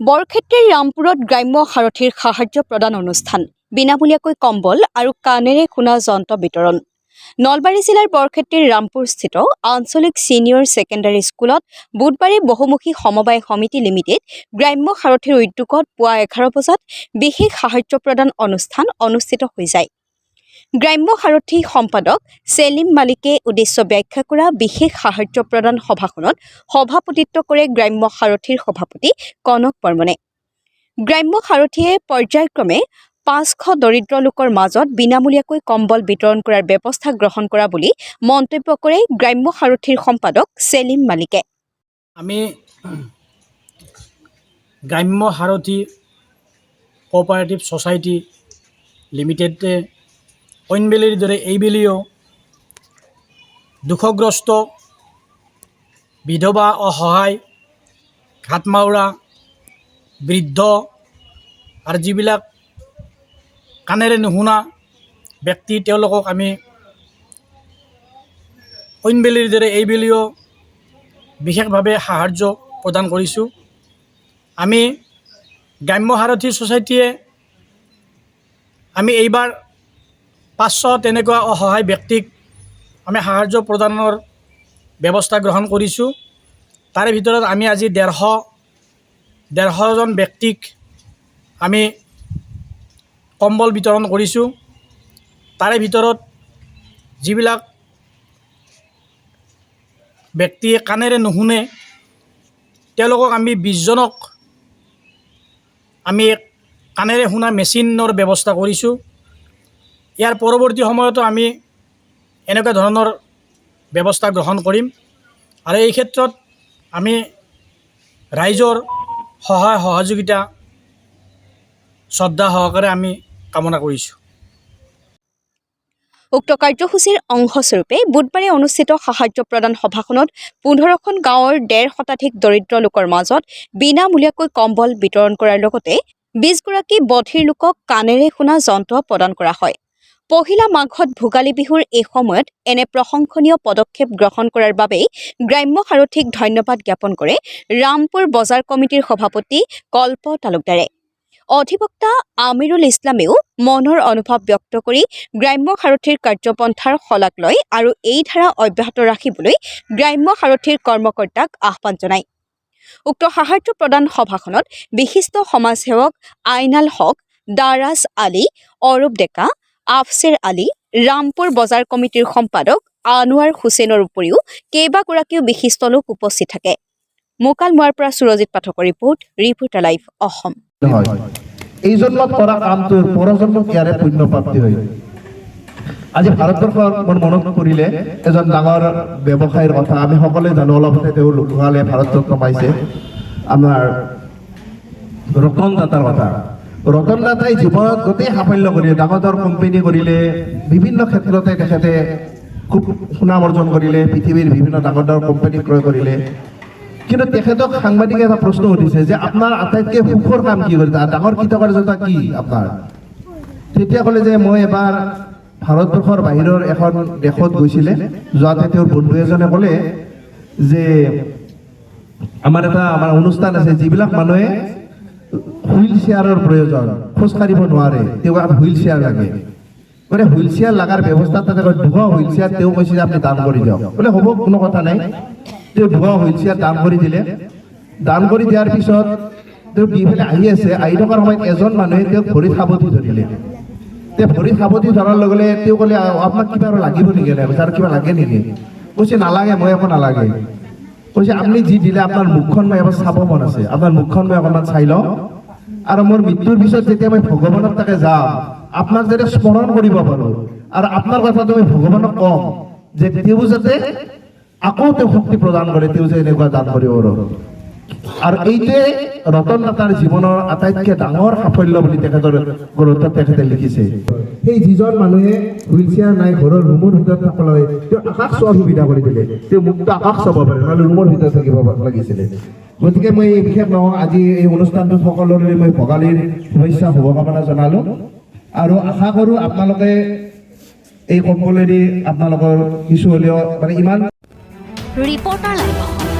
বৰক্ষেত্ৰীৰ ৰামপুৰত গ্ৰাম্য সাৰথীৰ সাহায্য প্ৰদান অনুষ্ঠান বিনামূলীয়াকৈ কম্বল আৰু কাণেৰে শুনা যন্ত্ৰ বিতৰণ। নলবাৰী জিলাৰ বৰক্ষেত্ৰীৰ ৰামপুৰস্থিত আঞ্চলিক ছিনিয়ৰ ছেকেণ্ডাৰী স্কুলত বুধবাৰে বহুমুখী সমবায় সমিতি লিমিটেড গ্ৰাম্য সাৰথীৰ উদ্যোগত পুৱা 11 বজাত বিশেষ সাহায্য প্ৰদান অনুষ্ঠান অনুষ্ঠিত হৈ যায়। গ্ৰাম্য সাৰথী সম্পাদক চেলিম মালিকে উদ্দেশ্য ব্যাখ্যা কৰা বিশেষ সাহায্য প্ৰদান সভাখনত সভাপতিত্ব কৰে গ্ৰাম্য সাৰথীৰ সভাপতি কনক বৰ্মনে। গ্ৰাম্য সাৰথীয়ে পৰ্যায়ক্ৰমে 500 দৰিদ্ৰ লোকৰ মাজত বিনামূলীয়াকৈ কম্বল বিতৰণ কৰাৰ ব্যৱস্থা গ্ৰহণ কৰা বুলি মন্তব্য কৰে গ্ৰাম্য সাৰথীৰ সম্পাদক চেলিম মালিকে। আমি গ্ৰাম্য সাৰথী কোঅপাৰেটিভ সোসাইটি লিমিটেডে অইনবেলিৰ দৰে এইবেলিও দুখগ্ৰস্ত বিধৱা অসহায় ঘাটমাউৰা বৃদ্ধ আৰু যিবিলাক কাণেৰে নুশুনা ব্যক্তি তেওঁলোকক আমি অইনবেলিৰ দৰে এইবেলিও বিশেষভাৱে সাহায্য প্ৰদান কৰিছোঁ। আমি গ্ৰাম্য সাৰথী ছ'চাইটিয়ে আমি এইবাৰ 500 তেনেকুৱা অসহায় ব্যক্তিক আমি সাহায্য প্ৰদানৰ ব্যৱস্থা গ্ৰহণ কৰিছোঁ। তাৰে ভিতৰত আমি আজি 150জন ব্যক্তিক আমি কম্বল বিতৰণ কৰিছোঁ। তাৰে ভিতৰত যিবিলাক ব্যক্তিয়ে কাণেৰে নুশুনে তেওঁলোকক আমি 20জনক আমি কাণেৰে শুনা মেচিনৰ ব্যৱস্থা কৰিছোঁ। ইয়াৰ পৰৱৰ্তী সময়তো আমি এনেকুৱা ধৰণৰ ব্যৱস্থা গ্ৰহণ কৰিম আৰু এই ক্ষেত্ৰত আমি ৰাইজৰ সহায় সহযোগিতা শ্ৰদ্ধা সহকাৰে আমি কামনা কৰিছোঁ। উক্ত কাৰ্যসূচীৰ অংশস্বৰূপে বুধবাৰে অনুষ্ঠিত সাহায্য প্ৰদান সভাখনত 15খন গাঁৱৰ 1.5 শতাধিক দৰিদ্ৰ লোকৰ মাজত বিনামূলীয়াকৈ কম্বল বিতৰণ কৰাৰ লগতে 20গৰাকী বধিৰ লোকক কাণেৰে শুনা যন্ত্ৰ প্ৰদান কৰা হয়। পহিলা মাঘত ভোগালী বিহুৰ এই সময়ত এনে প্ৰশংসনীয় পদক্ষেপ গ্ৰহণ কৰাৰ বাবেই গ্ৰাম্য সাৰথীক ধন্যবাদ জ্ঞাপন কৰে ৰামপুৰ বজাৰ কমিটিৰ সভাপতি কল্প তালুকদাৰে। অধিবক্তা আমিৰুল ইছলামেও মনৰ অনুভৱ ব্যক্ত কৰি গ্ৰাম্য সাৰথীৰ কাৰ্যপন্থাৰ শলাগ লয় আৰু এই ধাৰা অব্যাহত ৰাখিবলৈ গ্ৰাম্য সাৰথীৰ কৰ্মকৰ্তাক আহ্বান জনায়। উক্ত সাহায্য প্ৰদান সভাখনত বিশিষ্ট সমাজসেৱক আইনাল হক, দাৰাজ আলী, অৰূপ ডেকা, আফছেৰ আলী, ৰামপুৰ বজাৰ কমিটিৰ সম্পাদক আনোৱাৰ হুছেইনৰ উপৰিও কেইবাগৰাকীও বিশিষ্ট লোক উপস্থিত থাকে। মোকালমোৱাৰ পৰা সুৰজিত পাঠকৰ ৰিপৰ্টাৰ লাইভ অসম। এই জন্মত কৰা কামটোৰ পৰজন্মত ইয়াৰে পুণ্য প্ৰাপ্তি হয়। আজি ভাৰতবৰ্ষৰ মোৰ মনত পৰিলে এজন ডাঙৰ ব্যৱসায়ীৰ কথা আমি সকলোৱে জানো। অলপতে তেওঁ লোকহালে ভাৰতৰত্ন পাইছে আমাৰ ৰতন টাটাৰ কথা। ৰতন টাটাই জীৱনত গোটেই সাফল্য কৰিলে, ডাঙৰ ডাঙৰ কোম্পানী কৰিলে, বিভিন্ন ক্ষেত্ৰতে তেখেতে খুব সুনাম অৰ্জন কৰিলে, পৃথিৱীৰ বিভিন্ন ডাঙৰ ডাঙৰ কোম্পানী ক্ৰয় কৰিলে। কিন্তু তেখেতক সাংবাদিকে এটা প্ৰশ্ন সুধিছে যে আপোনাৰ আটাইতকৈ সুখৰ কাম কি কৰিছে, ডাঙৰ কৃতকাৰ্যতা কি আপোনাৰ? তেতিয়া ক'লে যে মই এবাৰ ভাৰতবৰ্ষৰ বাহিৰৰ এখন দেশত গৈছিলে, যোৱাতে তেওঁৰ বন্ধু এজনে ক'লে যে আমাৰ অনুষ্ঠান আছে, যিবিলাক মানুহে হুইল চেয়াৰৰ প্ৰয়োজন, খোজকাঢ়িব নোৱাৰে, তেওঁক হুইল চেয়াৰ লাগে, মানে হুইল চেয়াৰ লগাৰ ব্যৱস্থা তাতে 2 হুইল চেয়াৰ তেওঁ কৈছে যে আপুনি দান কৰি দিয়ক। বোলে হ'ব, কোনো কথা নাই। তেওঁ 2 হুইল চেয়াৰ দান কৰি দিলে। দান কৰি দিয়াৰ পিছত তেওঁ দি পেলাই আহি আছে, আহি থকাৰ সময়ত এজন মানুহে তেওঁক ভৰিত সাৱটি ধৰিলে। তেওঁ ভৰিত সাৱটি ধৰাৰ লগে লগে তেওঁ ক'লে আপোনাক কিবা আৰু লাগিব নেকি, আৰু কিবা লাগে নেকি? কৈছে নালাগে, মই একো নালাগে। কৈছে আপুনি যি দিলে আপোনাৰ মুখখন মই এবাৰ চাব মন আছে, আপোনাৰ মুখখন মই অকণমান চাই লওঁ, আৰু মোৰ মৃত্যুৰ পিছত যেতিয়া মই ভগৱানক তাকে যাম আপোনাক যাতে স্মৰণ কৰিব পাৰোঁ আৰু আপোনাৰ কথাটো মই ভগৱানক কম যে তেওঁ যাতে আকৌ তেওঁ শক্তি প্ৰদান কৰে, তেওঁ যে এনেকুৱা দান কৰিব পাৰোঁ। আৰু এইটোৱে ৰতন টাটাৰ জীৱনৰ আটাইতকৈ ডাঙৰ সাফল্য বুলি তেখেতৰ গ্ৰন্থত তেখেতে লিখিছে। সেই যিজন মানুহে হুইল চেয়াৰ নাই, ঘৰৰ ৰুমৰ ভিতৰত থাকিবলৈ তেওঁ আকাশ চোৱাৰ সুবিধা কৰি দিলে, তেওঁ মুক্ত আকাশ চাব পাৰে, নহ'লে ৰুমৰ ভিতৰত থাকিব লাগিছিলে। গতিকে মই এই বিশেষ নহওঁ, আজি এই অনুষ্ঠানটোত সকলোৰে মই ভোগালীৰ শুভেচ্ছা শুভকামনা জনালোঁ আৰু আশা কৰোঁ আপোনালোকে এই কম্বলেদি আপোনালোকৰ কিছু হ'লেও মানে ইমান ৰিপৰ্টাৰ লাইভ অসম।